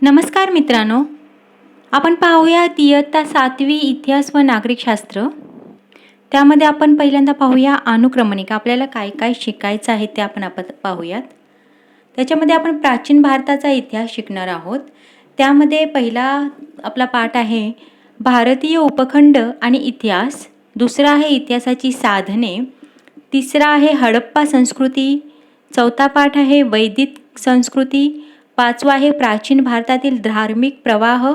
नमस्कार मित्रांनो, आपण पाहूया इयत्ता 7वी इतिहास व नागरिकशास्त्र. त्यामध्ये आपण पहिल्यांदा पाहूया अनुक्रमणिका. आपल्याला काय काय शिकायचं आहे ते आपण पाहूयात. त्याच्यामध्ये आपण प्राचीन भारताचा इतिहास शिकणार आहोत. त्यामध्ये पहिला आपला पाठ आहे भारतीय उपखंड आणि इतिहास. दुसरा आहे इतिहासाची साधने. तिसरा आहे हडप्पा संस्कृती. चौथा पाठ आहे वैदिक संस्कृती. पाचवा आहे प्राचीन भारतातील धार्मिक प्रवाह.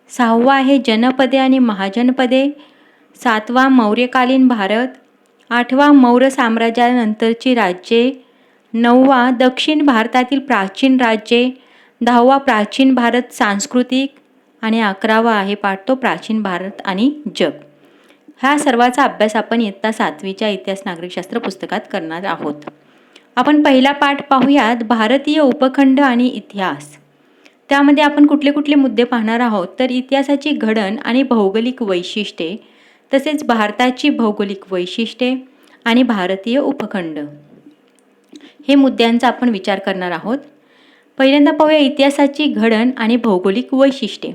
सहावा आहे जनपदे आणि महाजनपदे. सातवा मौर्यकालीन भारत. आठवा मौर्य साम्राज्यानंतरची राज्ये. नववा दक्षिण भारतातील प्राचीन राज्ये. दहावा प्राचीन भारत सांस्कृतिक. आणि 11वा आहे पाठ तो प्राचीन भारत आणि जग. ह्या सर्वाचा अभ्यास आपण इयत्ता 7वीच्या इतिहास नागरिकशास्त्र पुस्तकात करणार आहोत. आपण पहिला पाठ पाहूयात भारतीय उपखंड आणि इतिहास. त्यामध्ये आपण कुठले कुठले मुद्दे पाहणार आहोत तर इतिहासाची घडण आणि भौगोलिक वैशिष्ट्ये, तसेच भारताची भौगोलिक वैशिष्ट्ये आणि भारतीय उपखंड हे मुद्द्यांचा आपण विचार करणार आहोत. पहिल्यांदा पाहूया इतिहासाची घडण आणि भौगोलिक वैशिष्ट्ये.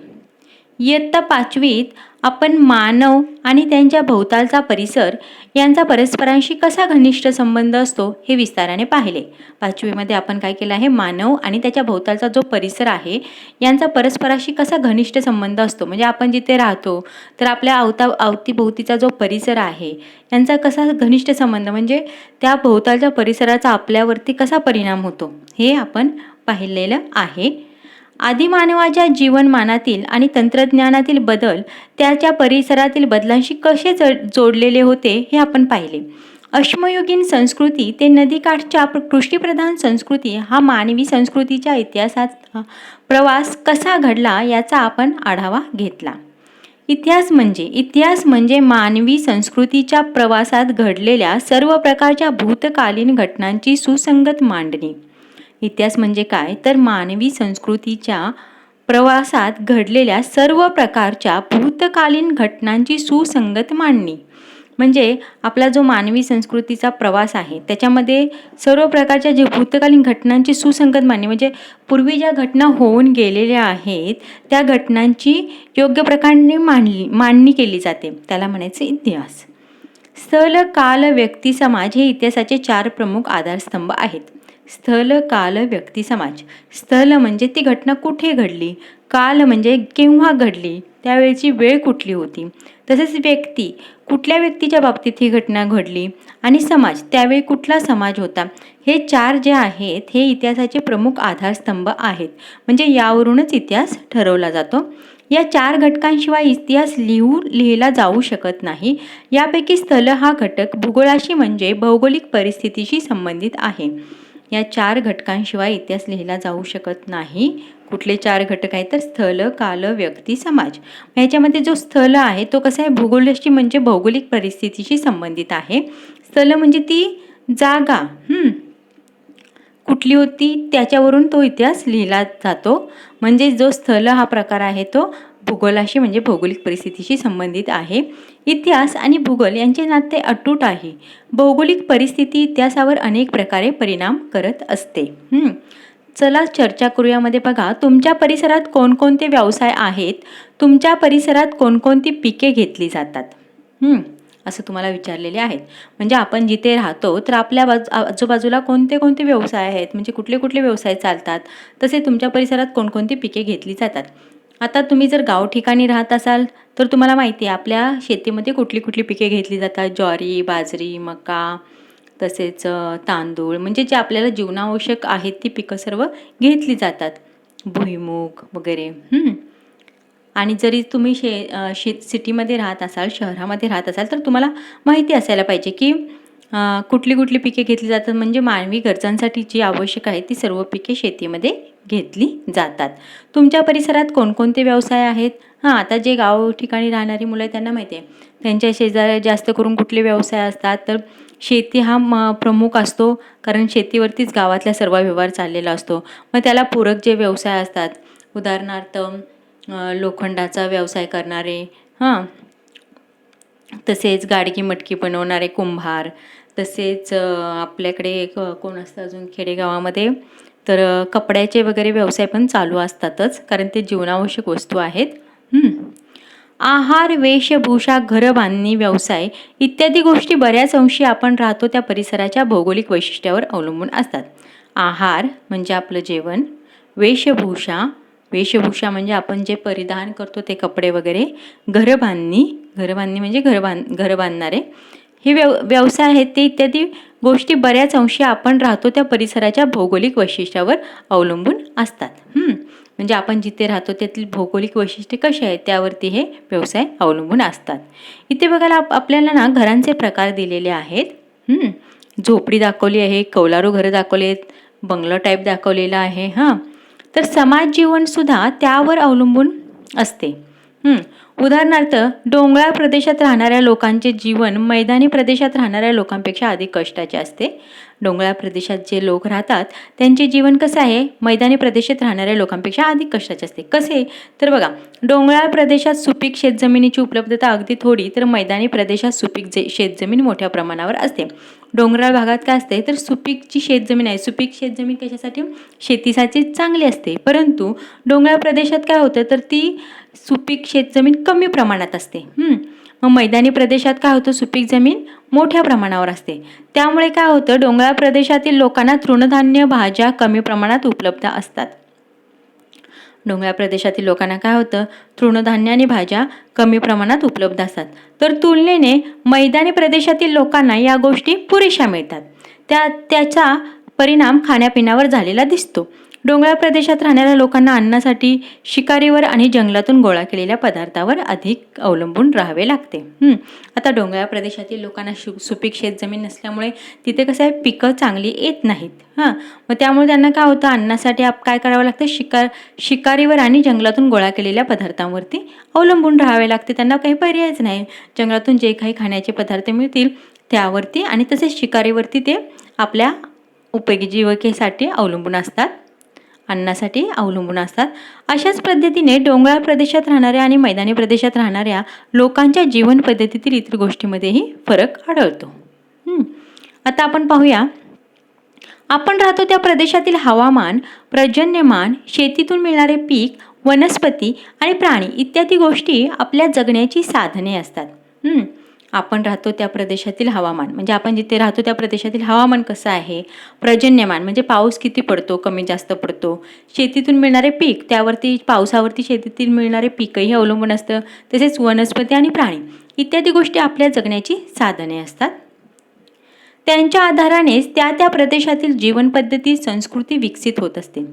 इयत्ता 5वीत आपण मानव आणि त्यांच्या भोवतालचा परिसर यांचा परस्परांशी कसा घनिष्ठ संबंध असतो हे विस्ताराने पाहिले. 5वीमध्ये आपण काय केलं आहे, मानव आणि त्याच्या भोवतालचा जो परिसर आहे यांचा परस्पराशी कसा घनिष्ठ संबंध असतो. म्हणजे आपण जिथे राहतो तर आपल्या अवतीभोवतीचा जो परिसर आहे यांचा कसा घनिष्ठ संबंध, म्हणजे त्या भोवतालच्या परिसराचा आपल्यावरती कसा परिणाम होतो हे आपण पाहिलेलं आहे. आदिमानवाच्या जीवनमानातील आणि तंत्रज्ञानातील बदल त्याच्या परिसरातील बदलांशी कसे जोडलेले होते हे आपण पाहिले. अश्मयुगीन संस्कृती ते नदीकाठच्या कृषीप्रधान संस्कृती हा मानवी संस्कृतीच्या इतिहासात प्रवास कसा घडला याचा आपण आढावा घेतला. इतिहास म्हणजे मानवी संस्कृतीच्या प्रवासात घडलेल्या सर्व प्रकारच्या भूतकालीन घटनांची सुसंगत मांडणी. इतिहास म्हणजे काय तर मानवी संस्कृतीच्या प्रवासात घडलेल्या सर्व प्रकारच्या भूतकालीन घटनांची सुसंगत मांडणी. म्हणजे आपला जो मानवी संस्कृतीचा प्रवास आहे त्याच्यामध्ये सर्व प्रकारच्या जे भूतकालीन घटनांची सुसंगत मांडणी, म्हणजे पूर्वी ज्या घटना होऊन गेलेल्या आहेत त्या घटनांची योग्य प्रकारे मांडणी केली जाते, त्याला म्हणायचे इतिहास. स्थल, काल, व्यक्ती, समाज हे इतिहासाचे 4 प्रमुख आधारस्तंभ आहेत. स्थल, काल, व्यक्ती, समाज. स्थल म्हणजे ती घटना कुठे घडली, काल म्हणजे केव्हा घडली, त्यावेळची वेळ कुठली होती, तसेच व्यक्ती कुठल्या व्यक्तीच्या बाबतीत ही घटना घडली, आणि समाज त्यावेळी कुठला समाज होता. हे 4 जे आहेत हे इतिहासाचे प्रमुख आधारस्तंभ आहेत. म्हणजे यावरूनच इतिहास ठरवला जातो. या 4 घटकांशिवाय इतिहास लिहिला जाऊ शकत नाही. यापैकी स्थल हा घटक भूगोलाशी म्हणजे भौगोलिक परिस्थितीशी संबंधित आहे. या 4 घटकांशिवाय इतिहास लिहिला जाऊ शकत नाही. कुठले 4 घटक आहेत तर स्थल, काल, व्यक्ती, समाज. ह्याच्यामध्ये जो स्थल आहे तो कसा आहे, भूगोलाशी म्हणजे भौगोलिक परिस्थितीशी संबंधित आहे. स्थल म्हणजे ती जागा कुठली होती त्याच्यावरून तो इतिहास लिहिला जातो. म्हणजे जो स्थल हा प्रकार आहे तो भूगोलाशी म्हणजे भौगोलिक परिस्थितीशी संबंधित आहे. इतिहास आणि भूगोल यांचे नाते अतूट आहे. भौगोलिक परिस्थिती इतिहासावर अनेक प्रकारे परिणाम करत असते. चला चर्चा करूयामध्ये. बघा, तुमच्या परिसरात कोणकोणते व्यवसाय आहेत, तुमच्या परिसरात कोणकोणती पिके घेतली जातात, असं तुम्हाला विचारलेले आहेत. म्हणजे आपण जिथे राहतो तर आपल्या आजूबाजूला कोणते कोणते व्यवसाय आहेत, म्हणजे कुठले कुठले व्यवसाय चालतात, तसे तुमच्या परिसरात कोणकोणती पिके घेतली जातात. आता तुम्ही जर गाव ठिकाणी राहत असाल तर तुम्हाला माहिती आहे आपल्या शेतीमध्ये कुठली कुठली पिके घेतली जातात. ज्वारी, बाजरी, मका, तसेच तांदूळ, म्हणजे जे आपल्याला जीवनावश्यक आहेत ती पिकं सर्व घेतली जातात. भुईमूग वगैरे. आणि जरी तुम्ही सिटीमध्ये राहत असाल, शहरामध्ये राहत असाल तर तुम्हाला माहिती असायला पाहिजे की कुठली कुठली पिके घेतली जातात. म्हणजे मानवी गरजांसाठी जी आवश्यक आहे ती सर्व पिके शेतीमध्ये घेतली जातात. तुमच्या परिसरात कोणकोणते व्यवसाय आहेत? आता जे गाव ठिकाणी राहणारी मुलं आहेत त्यांना माहिती आहे. त्यांच्या शेजारी जास्त करून कुठले व्यवसाय असतात तर शेती हा प्रमुख असतो, कारण शेतीवरतीच गावातल्या सर्व व्यवहार चाललेला असतो. मग त्याला पूरक जे व्यवसाय असतात, उदाहरणार्थ लोखंडाचा व्यवसाय करणारे, तसेच गाडगी मटकी बनवणारे कुंभार, तसेच आपल्याकडे कोण असतं अजून खेडेगावामध्ये तर कपड्याचे वगैरे व्यवसाय पण चालू असतातच, कारण ते जीवनावश्यक वस्तू आहेत. आहार, वेशभूषा, घरबांधणी, व्यवसाय इत्यादी गोष्टी बऱ्याच अंशी आपण राहतो त्या परिसराच्या भौगोलिक वैशिष्ट्यावर अवलंबून असतात. आहार म्हणजे आपलं जेवण, वेशभूषा वेशभूषा म्हणजे आपण जे परिधान करतो ते कपडे वगैरे, घरबांधणी म्हणजे घर बांधणारे, हे व्यवसाय आहेत ते इत्यादी गोष्टी बऱ्याच अंशी आपण राहतो त्या परिसराच्या भौगोलिक वैशिष्ट्यावर अवलंबून असतात. म्हणजे आपण जिथे राहतो त्यातील भौगोलिक वैशिष्ट्ये कशी आहेत त्यावरती हे व्यवसाय अवलंबून असतात. इथे बघायला आपल्याला ना घरांचे प्रकार दिलेले आहेत. झोपडी दाखवली आहे, कौलारू घरं दाखवली आहेत, बंगलो टाईप दाखवलेला आहे. तर समाज जीवनसुद्धा त्यावर अवलंबून असते. उदाहरणार्थ डोंगराळ प्रदेशात राहणाऱ्या लोकांचे जीवन मैदानी प्रदेशात राहणाऱ्या लोकांपेक्षा अधिक कष्टाचे असते. डोंगराळ प्रदेशात जे लोक राहतात त्यांचे जीवन कसं आहे, मैदानी प्रदेशात राहणाऱ्या लोकांपेक्षा अधिक कष्टाचे असते. कसे तर बघा, डोंगराळ प्रदेशात सुपीक शेतजमिनीची उपलब्धता अगदी थोडी, तर मैदानी प्रदेशात सुपीक शेतजमीन मोठ्या प्रमाणावर असते. डोंगराळ भागात काय असते तर सुपीक जी शेतजमीन आहे, सुपीक शेतजमीन कशासाठी, शेतीसाठी चांगली असते. परंतु डोंगराळ प्रदेशात काय होतं तर ती सुपीक शेतजमीन कमी प्रमाणात असते. मग मैदानी प्रदेशात काय होतं, सुपीक जमीन मोठ्या प्रमाणावर असते. त्यामुळे काय होतं, डोंगराळ प्रदेशातील लोकांना तृणधान्य, भाज्या कमी प्रमाणात उपलब्ध असतात. डोंगराळ प्रदेशातील लोकांना काय होतं, तृणधान्य आणि भाज्या कमी प्रमाणात उपलब्ध असतात. तर तुलनेने मैदानी प्रदेशातील लोकांना या गोष्टी पुरेशा मिळतात. त्याचा परिणाम खाण्यापिण्यावर झालेला दिसतो. डोंगराळ प्रदेशात राहणाऱ्या लोकांना अन्नासाठी शिकारीवर आणि जंगलातून गोळा केलेल्या पदार्थावर अधिक अवलंबून राहावे लागते. आता डोंगराळ प्रदेशातील लोकांना सुपीक शेतजमीन नसल्यामुळे तिथे कसं आहे, पिकं चांगली येत नाहीत. मग त्यामुळे त्यांना काय होतं, अन्नासाठी काय करावं लागतं, शिकारीवर आणि जंगलातून गोळा केलेल्या पदार्थांवरती अवलंबून राहावे लागते. त्यांना काही पर्यायच नाही. जंगलातून जे काही खाण्याचे पदार्थ मिळतील त्यावरती आणि तसेच शिकारीवरती ते आपल्या उपजीविकेसाठी अवलंबून असतात, अन्नासाठी अवलंबून असतात. अशाच पद्धतीने डोंगराळ प्रदेशात राहणाऱ्या आणि मैदानी प्रदेशात राहणाऱ्या लोकांच्या जीवन पद्धतीतील इतर गोष्टींमध्येही फरक आढळतो. आता आपण पाहूया, आपण राहतो त्या प्रदेशातील हवामान, पर्जन्यमान, शेतीतून मिळणारे पीक, वनस्पती आणि प्राणी इत्यादी गोष्टी आपल्या जगण्याची साधने असतात. आपण राहतो त्या प्रदेशातील हवामान म्हणजे आपण जिथे राहतो त्या प्रदेशातील हवामान कसं आहे, पर्जन्यमान म्हणजे पाऊस किती पडतो, कमी जास्त पडतो, शेतीतून मिळणारे पीक त्यावरती, पावसावरती शेतीतील मिळणारे पीकही अवलंबून असतं. तसेच वनस्पती आणि प्राणी इत्यादी गोष्टी आपल्या जगण्याची साधने असतात. त्यांच्या आधारानेच त्या प्रदेशातील जीवनपद्धती, संस्कृती विकसित होत असते.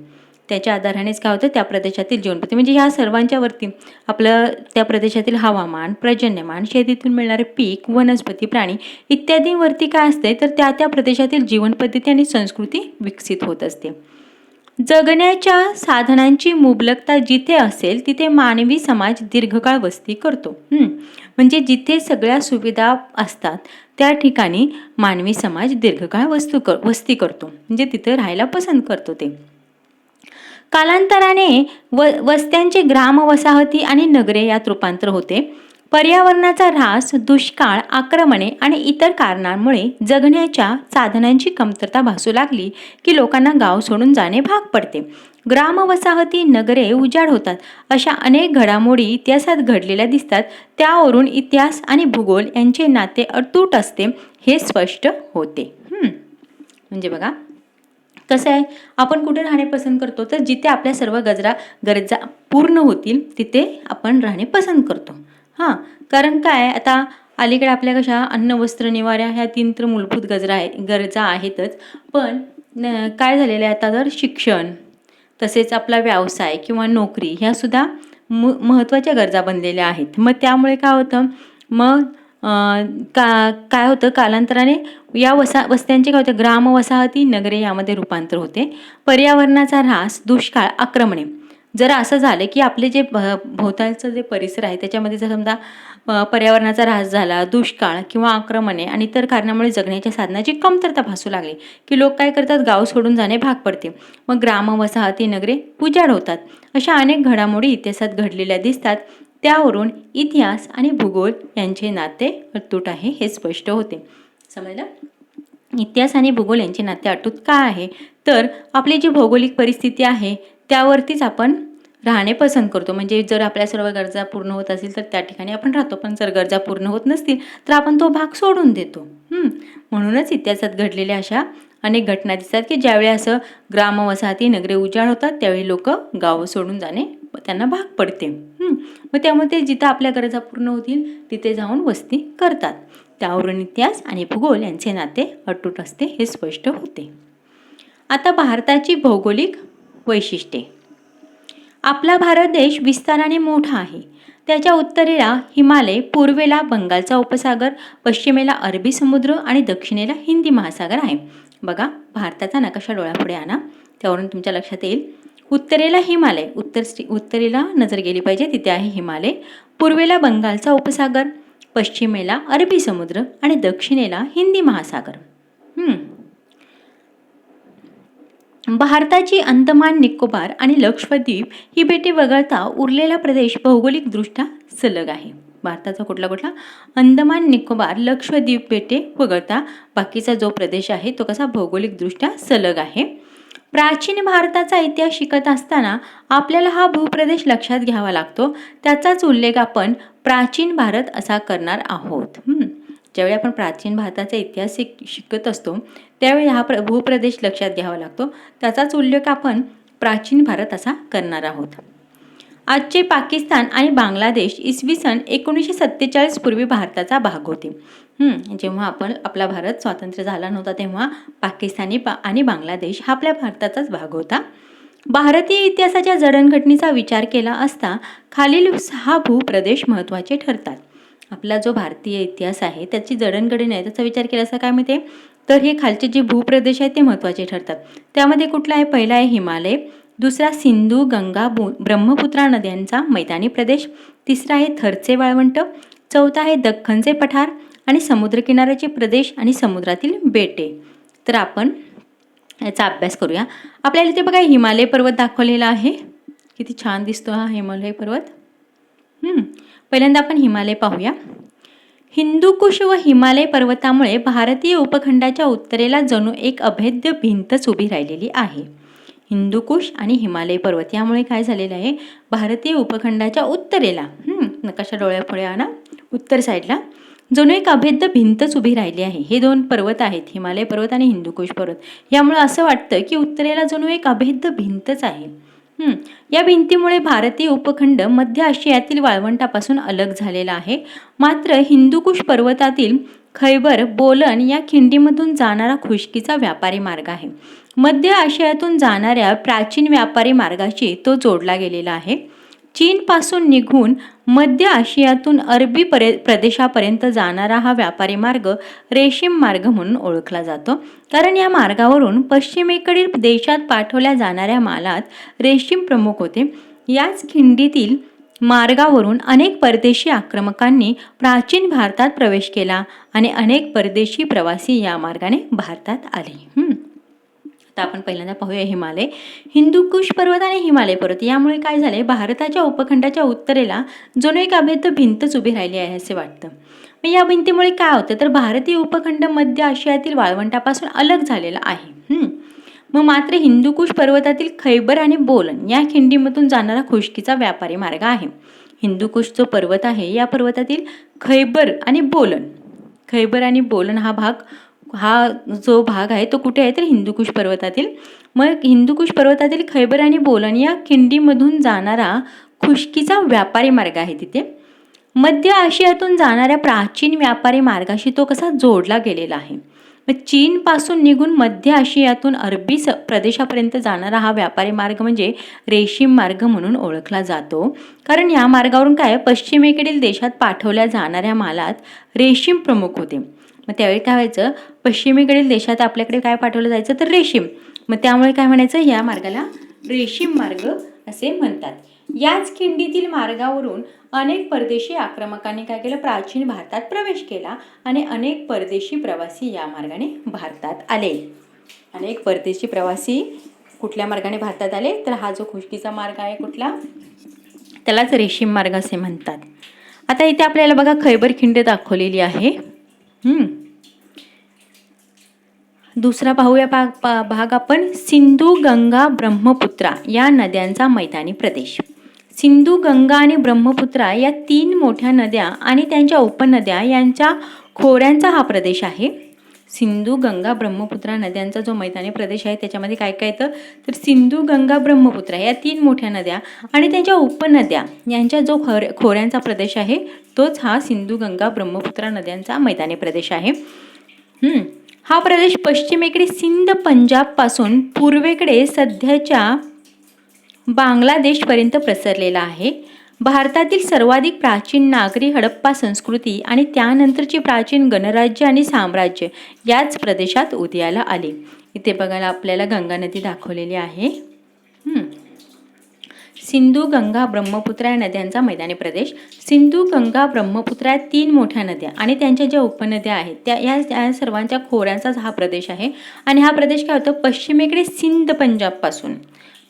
त्याच्या आधारानेच काय होतं, त्या प्रदेशातील जीवनपद्धती म्हणजे ह्या सर्वांच्या वरती आपलं त्या प्रदेशातील हवामान, पर्जन्यमान, शेतीतून मिळणारे पीक, वनस्पती, प्राणी इत्यादींवरती काय असते तर त्या प्रदेशातील जीवनपद्धती आणि संस्कृती विकसित होत असते. जगण्याच्या साधनांची मुबलकता जिथे असेल तिथे मानवी समाज दीर्घकाळ वस्ती करतो. म्हणजे जिथे सगळ्या सुविधा असतात त्या ठिकाणी मानवी समाज दीर्घकाळ वस्ती करतो, म्हणजे तिथे राहायला पसंत करतो. ते कालांतराने वस्त्यांचे ग्राम, वसाहती आणि नगरे यात रूपांतर होते. पर्यावरणाचा ऱ्हास, दुष्काळ, आक्रमणे आणि इतर कारणांमुळे जगण्याच्या साधनांची कमतरता भासू लागली की लोकांना गाव सोडून जाणे भाग पडते. ग्राम, वसाहती, नगरे उजाड होतात. अशा अनेक घडामोडी इतिहासात घडलेल्या दिसतात. त्यावरून इतिहास आणि भूगोल यांचे नाते अतूट असते हे स्पष्ट होते. म्हणजे बघा कसं आहे, आपण कुठे राहणे पसंत करतो तर जिथे आपल्या सर्व गरजा पूर्ण होतील तिथे आपण राहणे पसंत करतो. कारण काय, आता अलीकडे आपल्या कशा अन्न, वस्त्र, निवारा ह्या 3 तर मूलभूत गरजा आहेतच. पण काय झालेलं आहे आता तर शिक्षण, तसेच आपला व्यवसाय किंवा नोकरी ह्या सुद्धा महत्त्वाच्या गरजा बनलेल्या आहेत. मग त्यामुळे काय होतं, मग काय होतं, कालांतराने या वस्त्यांचे काय होतं, ग्राम, वसाहती, नगरे यामध्ये रूपांतर होते. पर्यावरणाचा ऱ्हास, दुष्काळ, आक्रमणे जर असं झालं की आपले जे भोवतालचं जे परिसर आहे त्याच्यामध्ये जर समजा पर्यावरणाचा ऱ्हास झाला, दुष्काळ किंवा आक्रमणे आणि इतर कारणामुळे जगण्याच्या साधनाची कमतरता भासू लागली की लोक काय करतात, गाव सोडून जाणे भाग पडते. मग ग्राम, वसाहती, नगरे उजाड होतात. अशा अनेक घडामोडी इतिहासात घडलेल्या दिसतात. त्यावरून इतिहास आणि भूगोल यांचे नाते अतूट आहे हे स्पष्ट होते. समजलं? इतिहास आणि भूगोल यांचे नाते अटूट का आहे, तर आपली जी भौगोलिक परिस्थिती आहे त्यावरतीच आपण राहणे पसंत करतो. म्हणजे जर आपल्या सर्व गरजा पूर्ण होत असतील तर त्या ठिकाणी आपण राहतो, पण जर गरजा पूर्ण होत नसतील तर आपण तो भाग सोडून देतो. म्हणूनच इतिहासात घडलेल्या अशा अनेक घटना दिसतात की ज्यावेळी असं ग्रामवसाहती नगरे उजाड होतात त्यावेळी लोक गावं सोडून जाणे त्यांना भाग पडते. मग त्यामुळे ते जिथं आपल्या गरजा पूर्ण होतील तिथे जाऊन वस्ती करतात. त्यावरून इतिहास आणि भूगोल यांचे नाते अटूट असते हे स्पष्ट होते. आता भारताची भौगोलिक वैशिष्ट्ये. आपला भारत देश विस्ताराने मोठा आहे. त्याच्या उत्तरेला हिमालय, पूर्वेला बंगालचा उपसागर, पश्चिमेला अरबी समुद्र आणि दक्षिणेला हिंदी महासागर आहे. बघा, भारताचा नकाशा डोळ्यापुढे आणा, त्यावरून तुमच्या लक्षात येईल. उत्तरेला हिमालय, उत्तरेला नजर गेली पाहिजे, तिथे आहे हिमालय. पूर्वेला बंगालचा उपसागर, पश्चिमेला अरबी समुद्र आणि दक्षिणेला हिंदी महासागर. भारताची अंदमान निकोबार आणि लक्षद्वीप ही बेटे वगळता उरलेला प्रदेश भौगोलिकदृष्ट्या सलग आहे. भारताचा कुठला अंदमान निकोबार लक्षद्वीप बेटे वगळता बाकीचा जो प्रदेश आहे तो कसा भौगोलिकदृष्ट्या सलग आहे. प्राचीन भारताचा इतिहास शिकत असताना आपल्याला हा भूप्रदेश लक्षात घ्यावा लागतो. त्याचाच उल्लेख आपण प्राचीन भारत असा करणार आहोत. ज्यावेळी आपण प्राचीन भारताचा इतिहास शिकत असतो त्यावेळी हा भूप्रदेश लक्षात घ्यावा लागतो. त्याचाच उल्लेख आपण प्राचीन भारत असा करणार आहोत. आजचे पाकिस्तान आणि बांगलादेश इसवी सन 1947 पूर्वी भारताचा भाग होते. जेव्हा आपला भारत स्वतंत्र झाला नव्हता तेव्हा पाकिस्तानी आणि बांगलादेश हा आपल्या भारताचाच भाग होता. भारतीय इतिहासाच्या जडणघडणीचा विचार केला असता खालील 6 भूप्रदेश महत्त्वाचे ठरतात. आपला जो भारतीय इतिहास आहे त्याची जडणघडण आहे त्याचा विचार केला असता काय माहिती आहे, तर हे खालचे जे भूप्रदेश आहेत ते महत्त्वाचे ठरतात. त्यामध्ये कुठला आहे, पहिला आहे हिमालय, दुसरा सिंधू गंगा ब्रह्मपुत्रा नद्यांचा मैदानी प्रदेश, तिसरा आहे थरचे वाळवंट, चौथा आहे दख्खनचे पठार आणि समुद्रकिनाऱ्याचे प्रदेश आणि समुद्रातील बेटे. तर आपण याचा अभ्यास करूया. आपल्याला इथे बघा हिमालय पर्वत दाखवलेला आहे, किती छान दिसतो हा हिमालय पर्वत. पहिल्यांदा आपण हिमालय पाहूया. हिंदुकुश व हिमालय पर्वतामुळे भारतीय उपखंडाच्या उत्तरेला जणू एक अभेद्य भिंतच उभी राहिलेली आहे. हिंदुकुश आणि हिमालय पर्वत यामुळे काय झालेलं आहे, भारतीय उपखंडाच्या उत्तरेला, नकाशा डोळ्यापुढे आणा, उत्तर साईडला जणू एक अभेद्य भिंतच उभी राहिली आहे. हे 2 पर्वत आहेत, हिमालय पर्वत आणि हिंदुकुश पर्वत. यामुळे असं वाटतं की उत्तरेला जणू एक अभेद्य भिंतच आहे. या भिंतीमुळे भारतीय उपखंड मध्य आशियातील वाळवंटापासून अलग झालेला आहे. मात्र हिंदुकुश पर्वतातील खैबर बोलन या खिंडीमधून जाणारा खुष्कीचा व्यापारी मार्ग आहे. मध्य आशियातून जाणाऱ्या प्राचीन व्यापारी मार्गाशी तो जोडला गेलेला आहे. चीनपासून निघून मध्य आशियातून अरबी प्रदेशापर्यंत जाणारा हा व्यापारी मार्ग रेशीम मार्ग म्हणून ओळखला जातो, कारण या मार्गावरून पश्चिमेकडील देशात पाठवल्या जाणाऱ्या मालात रेशीम प्रमुख होते. याच खिंडीतील मार्गावरून अनेक परदेशी आक्रमकांनी प्राचीन भारतात प्रवेश केला आणि अनेक परदेशी प्रवासी या मार्गाने भारतात आले. आता आपण पहिल्यांदा पाहूया हिमालय. हिंदुकुश पर्वत आणि हिमालय पर्वत यामुळे काय झाले, भारताच्या उपखंडाच्या उत्तरेला जणू एक अभेद्य भिंतच उभी राहिली आहे असे वाटतं. मग या भिंतीमुळे काय होतं, तर भारतीय उपखंड मध्य आशियातील वाळवंटापासून अलग झालेला आहे. मग मात्र हिंदुकुश पर्वतातील खैबर आणि बोलन या खिंडीमधून जाणारा खुष्कीचा व्यापारी मार्ग आहे. हिंदुकुश जो पर्वत आहे या पर्वतातील खैबर आणि बोलन हा जो भाग आहे तो कुठे आहे, तर हिंदुकुश पर्वतातील. मग हिंदुकुश पर्वतातील खैबर आणि बोलन या खिंडीमधून जाणारा खुष्कीचा व्यापारी मार्ग आहे तिथे. मध्य आशियातून जाणाऱ्या प्राचीन व्यापारी मार्गाशी तो कसा जोडला गेलेला आहे. मग चीनपासून निघून मध्य आशियातून अरबी प्रदेशापर्यंत जाणारा हा व्यापारी मार्ग म्हणजे रेशीम मार्ग म्हणून ओळखला जातो, कारण या मार्गावरून काय पश्चिमेकडील देशात पाठवल्या जाणाऱ्या मालात रेशीम प्रमुख होते. मग त्यावेळी काय व्हायचं, पश्चिमेकडील देशात आपल्याकडे काय पाठवलं जायचं, तर रेशीम. मग त्यामुळे काय म्हणायचं, या मार्गाला रेशीम मार्ग असे म्हणतात. याच खिंडीतील मार्गावरून अनेक परदेशी आक्रमकांनी काय केलं, प्राचीन भारतात प्रवेश केला आणि अनेक परदेशी प्रवासी या मार्गाने भारतात आले. अनेक परदेशी प्रवासी कुठल्या मार्गाने भारतात आले, तर हा जो खुष्कीचा मार्ग आहे कुठला, त्यालाच रेशीम मार्ग असे म्हणतात. आता इथे आपल्याला बघा खैबर खिंड दाखवलेली आहे. दुसरा पाहूया भाग आपण सिंधू, गंगा, ब्रह्मपुत्रा या नद्यांचा मैदानी प्रदेश. सिंधू, गंगा आणि ब्रह्मपुत्रा या 3 मोठ्या नद्या आणि त्यांच्या उपनद्या यांच्या खोऱ्यांचा हा प्रदेश आहे. सिंधू, गंगा, ब्रह्मपुत्रा नद्यांचा जो मैदानी प्रदेश आहे त्याच्यामध्ये काय काय येतं तर सिंधू, गंगा, ब्रह्मपुत्रा या 3 मोठ्या नद्या आणि त्यांच्या उपनद्या यांच्या जो खोऱ्यांचा प्रदेश आहे तोच हा सिंधू, गंगा, ब्रह्मपुत्रा नद्यांचा मैदानी प्रदेश आहे. हा प्रदेश पश्चिमेकडे सिंध, पंजाब पासून पूर्वेकडे सध्याच्या बांगलादेशपर्यंत पसरलेला आहे. भारतातील सर्वाधिक प्राचीन नागरी हडप्पा संस्कृती आणि त्यानंतरची प्राचीन गणराज्य आणि साम्राज्य याच प्रदेशात उदयाला आले. इथे बघायला आपल्याला गंगा नदी दाखवलेली आहे. सिंधू, गंगा, ब्रह्मपुत्रा या नद्यांचा मैदानी प्रदेश. सिंधू, गंगा, ब्रह्मपुत्रा या 3 मोठ्या नद्या आणि त्यांच्या ज्या उपनद्या आहेत त्या या सर्वांच्या खोऱ्यांचाच हा प्रदेश आहे. आणि हा प्रदेश काय होतं पश्चिमेकडे सिंध, पंजाब पासून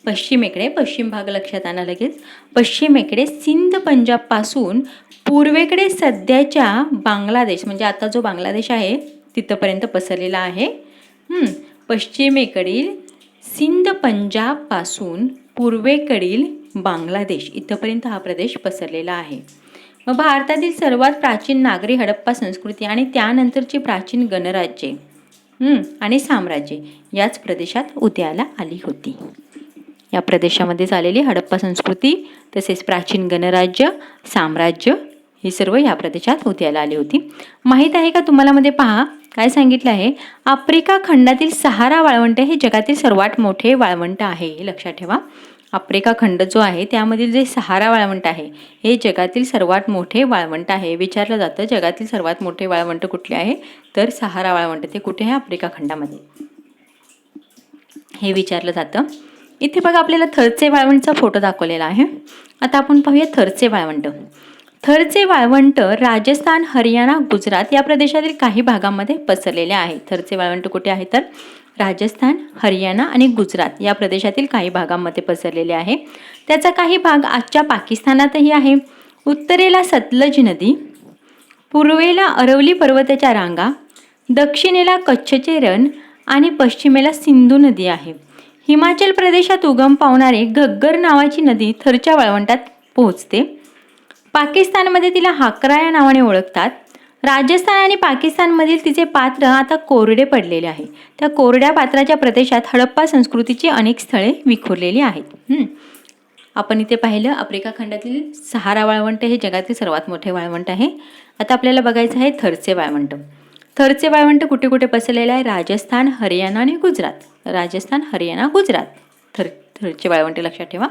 पश्चिमेकडे, पश्चिम भाग लक्षात आणा लगेच, पश्चिमेकडे सिंध, पंजाब पासून पूर्वेकडे सध्याच्या बांगलादेश म्हणजे आता जो बांगलादेश आहे तिथपर्यंत पसरलेला आहे. पश्चिमेकडील सिंध, पंजाब पासून पूर्वेकडील बांगलादेश इथपर्यंत हा प्रदेश पसरलेला आहे. मग भारतातील सर्वात प्राचीन नागरी हडप्पा संस्कृती आणि त्यानंतरची प्राचीन गणराज्ये आणि साम्राज्ये याच प्रदेशात उदयाला आली होती. या प्रदेशामध्ये झालेली हडप्पा संस्कृती तसेच प्राचीन गणराज्य, साम्राज्य ही सर्व या प्रदेशात उदयाला आली होती. माहीत आहे का तुम्हाला मध्ये पहा काय सांगितलं आहे आफ्रिका खंडातील सहारा वाळवंट हे जगातील सर्वात मोठे वाळवंट आहे. हे लक्षात ठेवा. आफ्रिका खंड जो आहे त्यामधील जे सहारा वाळवंट आहे हे जगातील सर्वात मोठे वाळवंट आहे. विचारलं जातं जगातील सर्वात मोठे वाळवंट कुठले आहे तर सहारा वाळवंट. ते कुठे आहे आफ्रिका खंडामध्ये हे विचारलं जातं. इथे बघा आपल्याला थरचे वाळवंटचा फोटो दाखवलेला आहे. आता आपण पाहूया थरचे वाळवंट. थरचे वाळवंट राजस्थान, हरियाणा, गुजरात या प्रदेशातील काही भागांमध्ये पसरलेले आहे. थरचे वाळवंट कुठे आहे तर राजस्थान, हरियाणा आणि गुजरात या प्रदेशातील काही भागांमध्ये पसरलेले आहे. त्याचा काही भाग आजच्या पाकिस्तानातही आहे. उत्तरेला सतलज नदी, पूर्वेला अरवली पर्वताच्या रांगा, दक्षिणेला कच्छचे रण आणि पश्चिमेला सिंधू नदी आहे. हिमाचल प्रदेशात उगम पावणारी घग्गर नावाची नदी थरच्या वाळवंटात पोहोचते. पाकिस्तानमध्ये तिला हाकरा या नावाने ओळखतात. राजस्थान आणि पाकिस्तानमधील तिचे पात्र आता कोरडे पडलेले आहे. त्या कोरड्या पात्राच्या प्रदेशात हडप्पा संस्कृतीची अनेक स्थळे विखुरलेली आहेत. आपण इथे पाहिलं आफ्रिका खंडातील सहारा वाळवंट हे जगातील सर्वात मोठे वाळवंट आहे. आता आपल्याला बघायचं आहे थरचे वाळवंट. थरचे वाळवंट कुठे कुठे पसरलेले आहे राजस्थान, हरियाणा आणि गुजरात. राजस्थान, हरियाणा, गुजरात थरचे वाळवंट लक्षात ठेवा.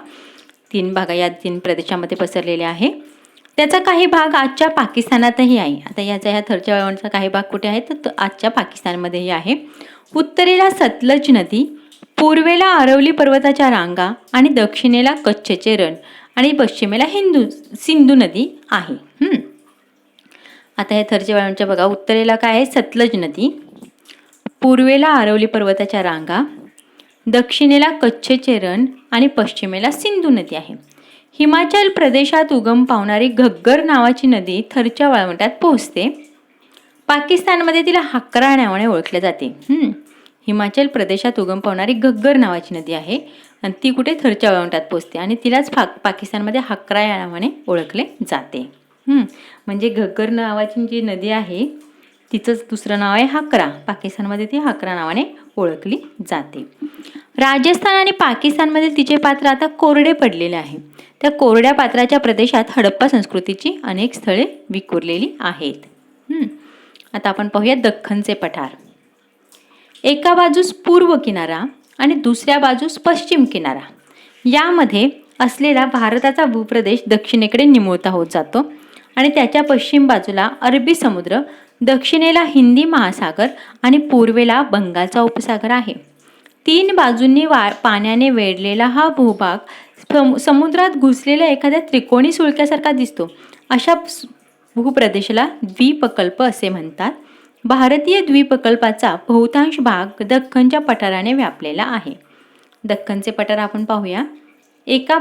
3 भाग या 3 प्रदेशामध्ये पसरलेले आहे. त्याचा काही भाग आजच्या पाकिस्तानातही आहे. आता याचा ह्या थरच्या वाळवंटाचा काही भाग कुठे आहे तर आजच्या पाकिस्तानमध्येही आहे. उत्तरेला सतलज नदी, पूर्वेला अरवली पर्वताच्या रांगा आणि दक्षिणेला कच्छचे रण आणि पश्चिमेला सिंधू नदी आहे. आता हे थरच्या वाळवंटाच्या बघा उत्तरेला काय आहे सतलज नदी, पूर्वेला अरवली पर्वताच्या रांगा, दक्षिणेला कच्छचे रण आणि पश्चिमेला सिंधू नदी आहे. हिमाचल प्रदेशात उगम पावणारी घग्गर नावाची नदी थरच्या वाळवंटात पोहोचते. पाकिस्तानमध्ये तिला हाकरा नावाने ओळखले जाते. हिमाचल प्रदेशात उगम पावणारी घग्गर नावाची नदी आहे आणि ती कुठे थरच्या वाळवंटात पोहोचते आणि तिलाच पाकिस्तानमध्ये हाकरा या नावाने ओळखले जाते. म्हणजे घग्गर नावाची जी नदी आहे तिचंच दुसरं नाव आहे हाकरा. पाकिस्तानमध्ये ती हाकरा नावाने ओळखली जाते. राजस्थान आणि पाकिस्तानमधील तिचे पात्र आता कोरडे पडलेले आहे. त्या कोरड्या पात्राच्या प्रदेशात हडप्पा संस्कृतीची अनेक स्थळे विखुरलेली आहेत. आता आपण पाहूया दख्खनचे पठार. एका बाजूस पूर्व किनारा आणि दुसऱ्या बाजूस पश्चिम किनारा यामध्ये असलेला भारताचा भूप्रदेश दक्षिणेकडे निमुळता होत जातो आणि त्याच्या पश्चिम बाजूला अरबी समुद्र, दक्षिणेला हिंदी महासागर आणि पूर्वेला बंगालचा उपसागर आहे. 3 बाजूंनी पाण्याने वेढलेला हा भूभाग समुद्रात घुसलेल्या एखाद्या त्रिकोणी सुळक्यासारखा दिसतो. अशा भूप्रदेशाला द्वीपकल्प असे म्हणतात. भारतीय द्वीपकल्पाचा बहुतांश भाग दख्खनच्या पठाराने व्यापलेला आहे. दख्खनचे पठार आपण पाहूया. एका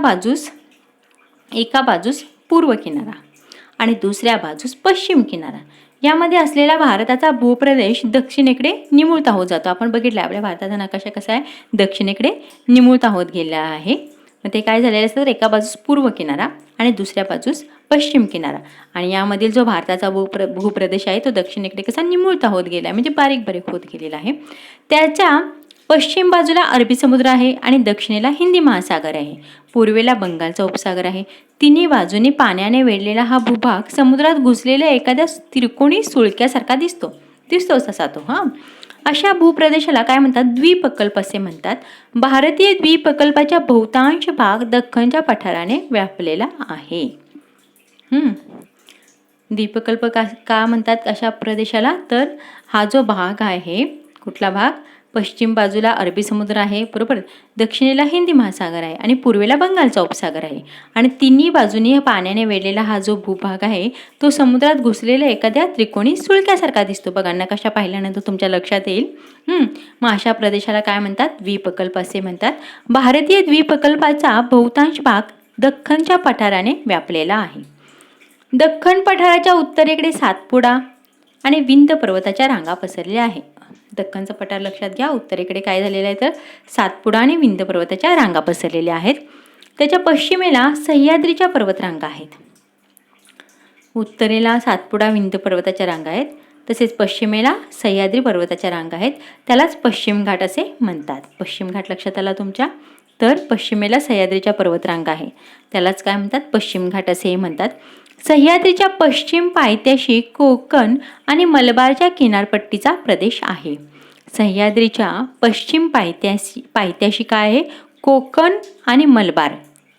बाजूस पूर्व किनारा आणि दुसऱ्या बाजूस पश्चिम किनारा यामध्ये असलेला भारताचा भूप्रदेश दक्षिणेकडे निमुळता होत जातो. आपण बघितलं आपल्या भारताचा नकाशा कसा आहे, दक्षिणेकडे निमुळता होत गेला आहे. मग ते काय झालेलं असतं तर एका बाजूस पूर्व किनारा आणि दुसऱ्या बाजूस पश्चिम किनारा, आणि यामधील जो भारताचा भूप्रदेश आहे तो दक्षिणेकडे कसा निमुळता होत गेला आहे, म्हणजे बारीक बारीक होत गेलेला आहे. त्याच्या पश्चिम बाजूला अरबी समुद्र आहे आणि दक्षिणेला हिंदी महासागर आहे. पूर्वेला बंगालचा उपसागर आहे. तिन्ही बाजूनी पाण्याने वेढलेला हा भूभाग समुद्रात घुसलेल्या एखाद्या त्रिकोणी सुळक्यासारखा दिसतो तसा तो. अशा भूप्रदेशाला काय म्हणतात, द्वीपकल्प असे म्हणतात. भारतीय द्वीपकल्पाच्या बहुतांश भाग दख्खनच्या पठाराने व्यापलेला आहे. द्वीपकल्प का म्हणतात अशा प्रदेशाला, तर हा जो भाग आहे, कुठला भाग, पश्चिम बाजूला अरबी समुद्र आहे बरोबर, दक्षिणेला हिंदी महासागर आहे आणि पूर्वेला बंगालचा उपसागर आहे, आणि तिन्ही बाजूनी पाण्याने वेढलेला हा जो भूभाग आहे तो समुद्रात घुसलेल्या एखाद्या त्रिकोणी सुळक्यासारखा दिसतो. बघा नकाशा पाहिल्यानंतर तुमच्या लक्षात येईल. मग अशा प्रदेशाला काय म्हणतात, द्वीपकल्प असे म्हणतात. भारतीय द्वीपकल्पाचा बहुतांश भाग दख्खनच्या पठाराने व्यापलेला आहे. दख्खन पठाराच्या उत्तरेकडे सातपुडा आणि विंध्य पर्वताच्या रांगा पसरलेल्या आहे. दख्खनचं पठार लक्षात घ्या, उत्तरेकडे काय झालेलं आहे तर सातपुडा आणि विंध्य पर्वताच्या रांगा पसरलेल्या आहेत. त्याच्या पश्चिमेला सह्याद्रीच्या पर्वतरांगा आहेत. उत्तरेला सातपुडा विंध्य पर्वताच्या रांगा आहेत, तसेच पश्चिमेला सह्याद्री पर्वताच्या रांगा आहेत. त्यालाच पश्चिम घाट असे म्हणतात. पश्चिम घाट लक्षात आला तुमच्या, तर पश्चिमेला सह्याद्रीच्या पर्वतरांगा आहे, त्यालाच काय म्हणतात, पश्चिम घाट असेही म्हणतात. सह्याद्रीच्या पश्चिम पायथ्याशी कोकण आणि मलबारच्या किनारपट्टीचा प्रदेश आहे. सह्याद्रीच्या पश्चिम पायथ्याशी काय आहे, कोकण आणि मलबार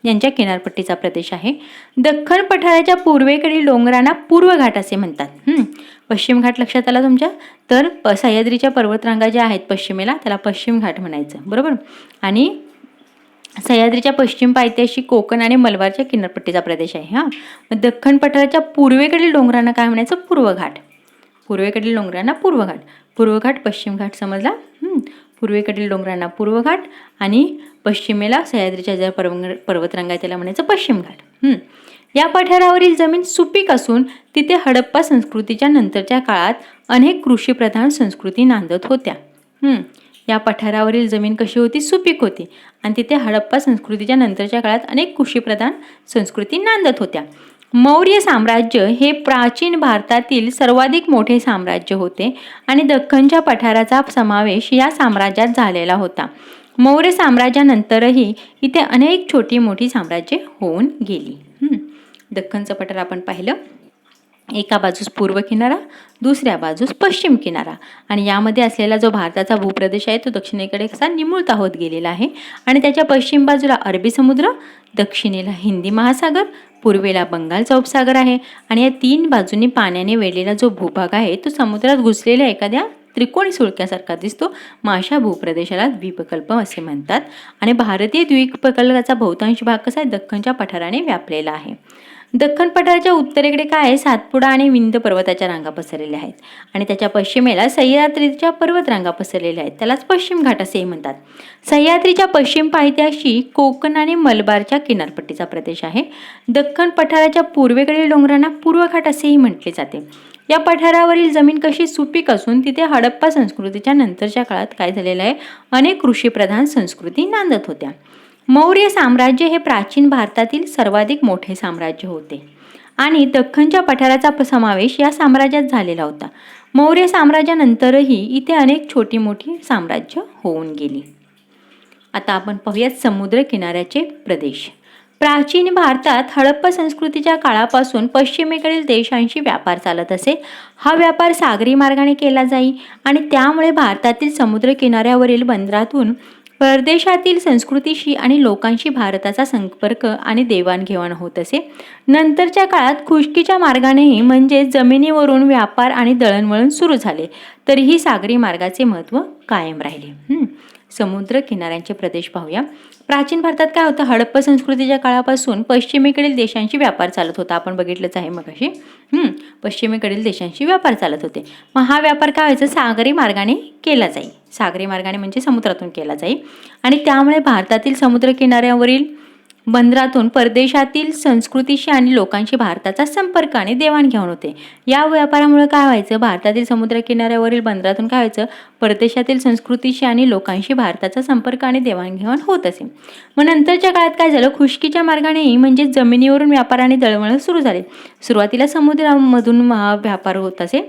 यांच्या किनारपट्टीचा प्रदेश आहे. दख्खन पठाराच्या पूर्वेकडील डोंगरांना पूर्व घाट असे म्हणतात. पश्चिम घाट लक्षात आला तुमच्या, तर सह्याद्रीच्या पर्वतरांगा ज्या आहेत पश्चिमेला त्याला पश्चिम घाट म्हणायचं बरोबर, आणि सह्याद्रीच्या पश्चिम पायथ्याशी कोकण आणि मलबारच्या किनारपट्टीचा प्रदेश आहे. मग दख्खन पठाराच्या पूर्वेकडील डोंगरांना काय म्हणायचं, पूर्व घाट. पूर्वेकडील डोंगरांना पूर्व घाट, पूर्व घाट पश्चिम घाट समजला. पूर्वेकडील डोंगरांना पूर्व घाट आणि पश्चिमेला सह्याद्रीच्या ज्या पर्वतरांगा आहे त्याला म्हणायचं पश्चिम घाट. या पठारावरील जमीन सुपीक असून तिथे हडप्पा संस्कृतीच्या नंतरच्या काळात अनेक कृषीप्रधान संस्कृती नांदत होत्या. या पठारावरील जमीन कशी होती, सुपीक होती, आणि तिथे हडप्पा संस्कृतीच्या नंतरच्या काळात अनेक कृषीप्रधान संस्कृती नांदत होत्या. मौर्य साम्राज्य हे प्राचीन भारतातील सर्वाधिक मोठे साम्राज्य होते आणि दख्खनच्या पठाराचा समावेश या साम्राज्यात झालेला होता. मौर्य साम्राज्यानंतरही इथे अनेक छोटी मोठी साम्राज्ये होऊन गेली. दख्खनचं पठार आपण पाहिलं, एका बाजूस पूर्व किनारा, दुसऱ्या बाजूस पश्चिम किनारा, आणि यामध्ये असलेला जो भारताचा भूप्रदेश आहे तो दक्षिणेकडे कसा निमुळता होत गेलेला आहे, आणि त्याच्या पश्चिम बाजूला अरबी समुद्र, दक्षिणेला हिंदी महासागर, पूर्वेला बंगालचा उपसागर आहे, आणि या तीन बाजूंनी पाण्याने वेढलेला जो भूभाग आहे तो समुद्रात घुसलेल्या एखाद्या त्रिकोणी सुळक्यासारखा दिसतो. मग अशा भूप्रदेशाला द्वीपकल्प असे म्हणतात. आणि भारतीय द्वीपकल्पाचा बहुतांश भाग कसा आहे, दख्खनच्या पठाराने व्यापलेला आहे. दख्खन पठाराच्या उत्तरेकडे काय आहे, सातपुडा आणि विंध्य पर्वताच्या रांगा पसरलेल्या आहेत, आणि त्याच्या पश्चिमेला सह्याद्रीच्या पर्वतरांगा पसरलेल्या आहेत, त्यालाच पश्चिम घाट असेही म्हणतात. सह्याद्रीच्या पश्चिम पायथ्याशी कोकण आणि मलबारच्या किनारपट्टीचा प्रदेश आहे. दख्खन पठाराच्या पूर्वेकडील डोंगरांना पूर्व घाट असेही म्हटले जाते. या पठारावरील जमीन कशी सुपीक असून तिथे हडप्पा संस्कृतीच्या नंतरच्या काळात काय झालेलं आहे, अनेक कृषीप्रधान संस्कृती नांदत होत्या. मौर्य साम्राज्य हे प्राचीन भारतातील सर्वाधिक मोठे साम्राज्य होते आणि दख्खनच्या पठाराचा समावेश या साम्राज्यात झालेला होता. मौर्य साम्राज्यानंतरही इथे अनेक छोटी मोठी साम्राज्य होऊन गेली. आता आपण पाहूयात समुद्र किनाऱ्याचे प्रदेश. प्राचीन भारतात हडप्पा संस्कृतीच्या काळापासून पश्चिमेकडील देशांशी व्यापार चालत असे. हा व्यापार सागरी मार्गाने केला जाई आणि त्यामुळे भारतातील समुद्र किनाऱ्यावरील बंदरातून परदेशातील संस्कृतीशी आणि लोकांशी भारताचा संपर्क आणि देवाणघेवाण होत असे. नंतरच्या काळात खुष्कीच्या मार्गानेही म्हणजे जमिनीवरून व्यापार आणि दळणवळण सुरू झाले, तरीही सागरी मार्गाचे महत्त्व कायम राहिले. समुद्र किनाऱ्यांचे प्रदेश पाहूया. प्राचीन भारतात काय होतं, हडप्पा संस्कृतीच्या काळापासून पश्चिमेकडील देशांशी व्यापार चालत होता. आपण बघितलंच आहे मगाशी. पश्चिमेकडील देशांशी व्यापार चालत होते. मग हा व्यापार काय व्हायचा, सागरी मार्गाने केला जाई. सागरी मार्गाने म्हणजे समुद्रातून केला जाई आणि त्यामुळे भारतातील समुद्र किनाऱ्यावरील बंदरातून परदेशातील संस्कृतीशी आणि लोकांशी भारताचा संपर्क आणि देवाणघेवाण होते. या व्यापारामुळे काय व्हायचं, भारतातील समुद्रकिनाऱ्यावरील बंदरातून काय व्हायचं, परदेशातील संस्कृतीशी आणि लोकांशी भारताचा संपर्क आणि देवाणघेवाण होत असे. मग नंतरच्या काळात काय झालं, खुष्कीच्या मार्गाने म्हणजे जमिनीवरून व्यापार आणि दळणवळण सुरू झाले. सुरुवातीला समुद्रामधून व्यापार होत असे,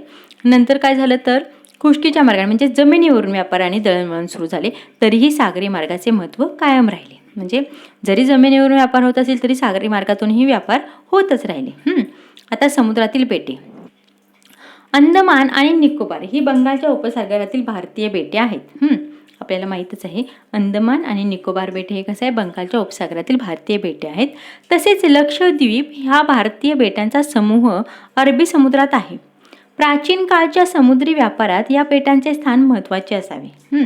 नंतर काय झालं तर खुष्कीच्या मार्गाने म्हणजे जमिनीवरून व्यापार आणि दळणवळण सुरू झाले. तरीही सागरी मार्गाचे महत्त्व कायम राहिले. म्हणजे जरी जमिनीवरून व्यापार होत असेल तरी सागरी मार्गातूनही व्यापार होतच राहिले. आता समुद्रातील बेटे. अंदमान आणि निकोबार ही बंगालच्या उपसागरातील भारतीय बेटे आहेत. आपल्याला माहीतच आहे, अंदमान आणि निकोबार बेटे हे कसं आहे, बंगालच्या उपसागरातील भारतीय बेटे आहेत. तसेच लक्षद्वीप ह्या भारतीय बेटांचा समूह अरबी समुद्रात आहे. प्राचीन काळच्या समुद्री व्यापारात या बेटांचे स्थान महत्त्वाचे असावे.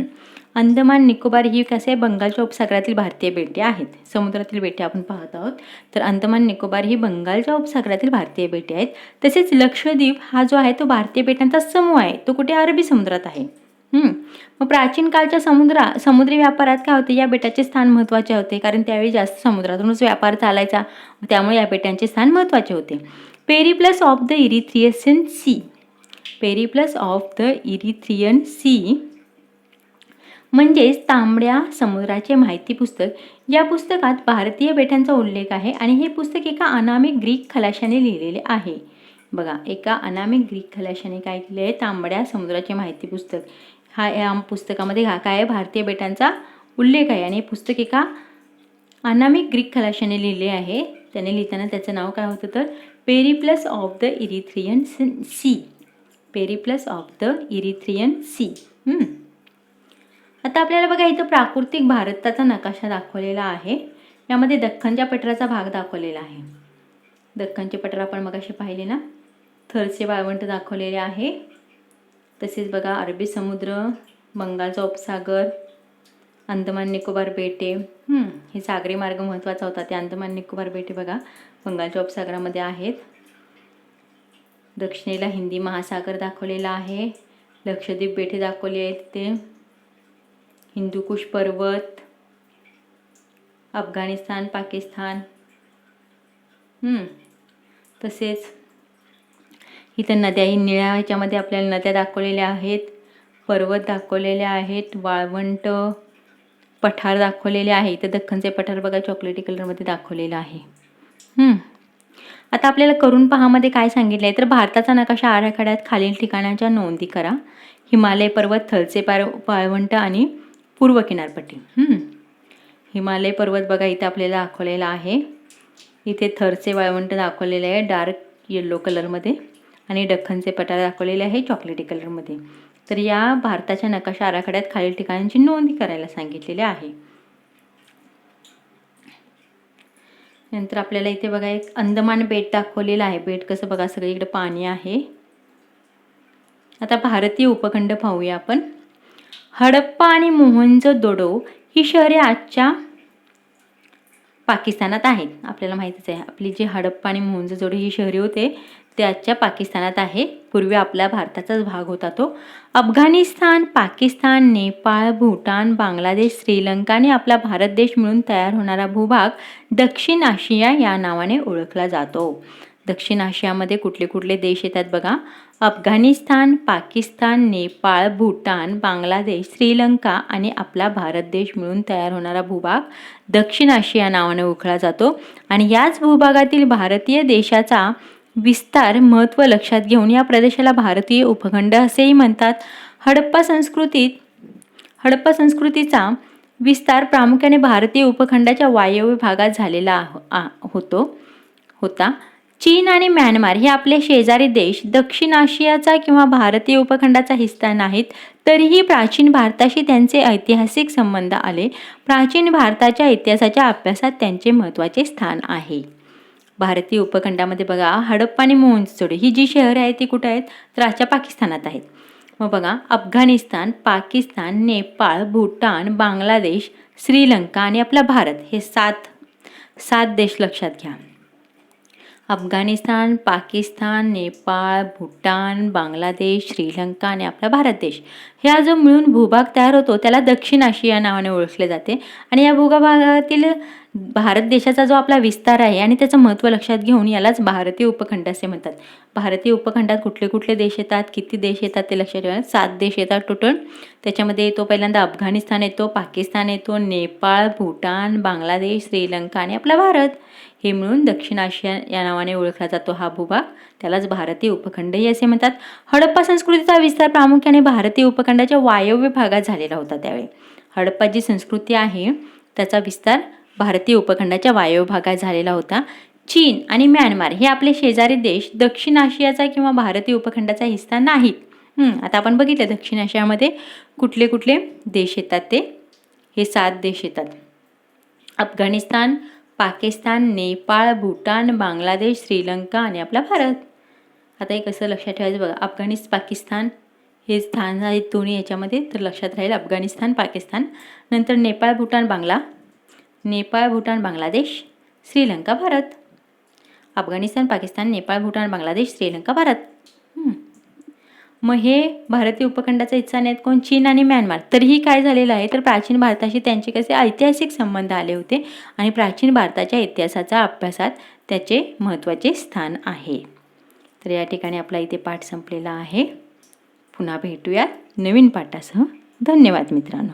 अंदमान निकोबार ही कसे बंगालच्या उपसागरातील भारतीय बेटे आहेत. समुद्रातील बेटे आपण पाहत आहोत, तर अंदमान निकोबार ही बंगालच्या उपसागरातील भारतीय बेटे आहेत. तसेच लक्षद्वीप हा जो आहे तो भारतीय बेटांचा समूह आहे, तो कुठे, अरबी समुद्रात आहे. मग प्राचीन काळच्या समुद्री व्यापारात काय होते, या बेटाचे स्थान महत्त्वाचे होते, कारण त्यावेळी जास्त समुद्रातूनच व्यापार चालायचा, त्यामुळे या बेटांचे स्थान महत्त्वाचे होते. Periplus of the Erythraean Sea. Periplus of the Erythraean Sea म्हणजेच तांबड्या समुद्राचे माहिती पुस्तक. या पुस्तकात भारतीय बेटांचा उल्लेख आहे आणि हे पुस्तक एका अनामिक ग्रीक खलाशाने लिहिलेले आहे. बघा, एका अनामिक ग्रीक खलाशाने काय केले आहे, तांबड्या समुद्राचे माहिती पुस्तक. या पुस्तकामध्ये काय आहे, भारतीय बेटांचा उल्लेख आहे आणि हे पुस्तक एका अनामिक ग्रीक खलाशाने लिहिले आहे. त्याने लिहिताना त्याचं नाव काय होतं तर Periplus of the Erythraean Sea. Periplus of the Erythraean Sea. आता आपल्याला बघा इथं प्राकृतिक भारताचा नकाशा दाखवलेला आहे. यामध्ये दख्खनच्या पठाराचा भाग दाखवलेला आहे. दख्खनचे पठार आपण मगाशी पाहिले ना, थरचे वाळवंट दाखवलेले आहे. तसेच बघा अरबी समुद्र, बंगालचा उपसागर, अंदमान निकोबार बेटे. हे सागरी मार्ग महत्त्वाचा होता. ते अंदमान निकोबार बेटे बघा बंगालच्या उपसागरामध्ये आहेत. दक्षिणेला हिंदी महासागर दाखवलेला आहे. लक्षद्वीप बेटे दाखवली आहेत. ते हिंदुकुश पर्वत, अफगाणिस्तान, पाकिस्तान. तसेच इथं नद्या, ही निळ्या ह्याच्यामध्ये आपल्याला नद्या दाखवलेल्या आहेत, पर्वत दाखवलेले आहेत, वाळवंट, पठार दाखवलेले आहे. इथं दख्खनचे पठार बघा चॉकलेटी कलरमध्ये दाखवलेलं आहे. आता आपल्याला करून पहामध्ये काय सांगितलं आहे तर भारताचा नकाशा आराखड्यात खालील ठिकाणांच्या नोंदी करा. हिमालय पर्वत, थरचे वाळवंट आणि पूर्व किनारपट्टी. हिमालय पर्वत बघा इथे आपल्याला दाखवलेला आहे. इथे थरचे वाळवंट दाखवलेले आहे डार्क येलो कलरमध्ये आणि दख्खनचे पठार दाखवलेले आहे चॉकलेटी कलरमध्ये. तर या भारताच्या नकाशा आराखड्यात खालील ठिकाणांची नोंद करायला सांगितलेले आहे. नंतर आपल्याला इथे बघा एक अंदमान बेट दाखवलेलं आहे. बेट कसं बघा सगळीकडे पाणी आहे. आता भारतीय उपखंड पाहूया आपण. हडप्पा आणि मोहनजोदडो ही शहरे आजच्या पाकिस्तानात आहेत. आपल्याला माहितीच आहे, आपली जी हडप्पा आणि मोहनजोदडो ही शहरे होते ते आजच्या पाकिस्तानात आहे. पूर्वी आपल्या भारताचाच भाग होता तो. अफगाणिस्तान, पाकिस्तान, नेपाळ, भूटान, बांगलादेश, श्रीलंका आणि आपला भारत देश मिळून तयार होणारा भूभाग दक्षिण आशिया या नावाने ओळखला जातो. दक्षिण आशियामध्ये कुठले कुठले देश येतात बघा, अफगाणिस्तान, पाकिस्तान, नेपाळ, भूटान, बांगलादेश, श्रीलंका आणि आपला भारत देश मिळून तयार होणारा भूभाग दक्षिण आशिया नावाने ओळखला जातो. आणि याच भूभागातील भारतीय देशाचा विस्तार महत्त्व लक्षात घेऊन या प्रदेशाला भारतीय उपखंड असेही म्हणतात. हडप्पा संस्कृतीचा विस्तार प्रामुख्याने भारतीय उपखंडाच्या वायव्य भागात झालेला होता. चीन आणि म्यानमार हे आपले शेजारी देश दक्षिण आशियाचा किंवा भारतीय उपखंडाचा हिस्सा नाहीत, तरीही प्राचीन भारताशी त्यांचे ऐतिहासिक संबंध आले. प्राचीन भारताच्या इतिहासाच्या अभ्यासात त्यांचे महत्त्वाचे स्थान आहे. भारतीय उपखंडामध्ये बघा हडप्पा आणि मोहनजोदडो ही जी शहरे आहेत ती कुठे आहेत तर आजच्या पाकिस्तानात आहेत. मग बघा अफगाणिस्तान, पाकिस्तान, नेपाळ, भूटान, बांगलादेश, श्रीलंका आणि आपला भारत हे सात देश लक्षात घ्या. अफगाणिस्तान, पाकिस्तान, नेपाळ, भूटान, बांगलादेश, श्रीलंका आणि आपला भारत देश ह्या जो मिळून भूभाग तयार होतो त्याला दक्षिण आशिया नावाने ओळखले जाते. आणि या भूभागातील भारत देशाचा जो आपला विस्तार आहे आणि त्याचं महत्त्व लक्षात घेऊन यालाच भारतीय उपखंड असे म्हणतात. भारतीय उपखंडात कुठले कुठले देश येतात, किती देश येतात ते लक्षात ठेवा. 7 देश येतात टोटल. त्याच्यामध्ये येतो पहिल्यांदा अफगाणिस्तान येतो, पाकिस्तान येतो, नेपाळ, भूटान, बांगलादेश, श्रीलंका आणि आपला भारत. हे मिळून दक्षिण आशिया या नावाने ओळखला जातो हा भूभाग. त्यालाच भारतीय उपखंडही असे म्हणतात. हडप्पा संस्कृतीचा विस्तार प्रामुख्याने भारतीय उपखंडाच्या वायव्य भागात झालेला होता. त्यावेळी हडप्पा जी संस्कृती आहे त्याचा विस्तार भारतीय उपखंडाच्या वायव्य भागात झालेला होता. चीन आणि म्यानमार हे आपले शेजारी देश दक्षिण आशियाचा किंवा भारतीय उपखंडाचा हिस्सा नाहीत. आता आपण बघितलं दक्षिण आशियामध्ये कुठले कुठले देश येतात ते. हे 7 देश येतात. अफगाणिस्तान, पाकिस्तान, नेपाळ, भूटान, बांगलादेश, श्रीलंका आणि आपला भारत. आता हे कसं लक्षात ठेवायचं बघा. पाकिस्तान हे स्थान आहेत दोन्ही याच्यामध्ये, तर लक्षात राहील अफगाणिस्तान, पाकिस्तान. नंतर नेपाळ, भूटान, बांगलादेश, श्रीलंका, भारत. अफगाणिस्तान, पाकिस्तान, नेपाळ, भूटान, बांगलादेश, श्रीलंका, भारत. मग हे भारतीय उपखंडाचा हिस्सा नाहीत कोण? चीन आणि म्यानमार. तरीही काय झालेलं आहे तर प्राचीन भारताशी त्यांचे कसे ऐतिहासिक संबंध आले होते आणि प्राचीन भारताच्या इतिहासाच्या अभ्यासात त्याचे महत्त्वाचे स्थान आहे. तर या ठिकाणी आपला इथे पाठ संपलेला आहे. पुन्हा भेटूयात नवीन पाठासह. धन्यवाद मित्रांनो.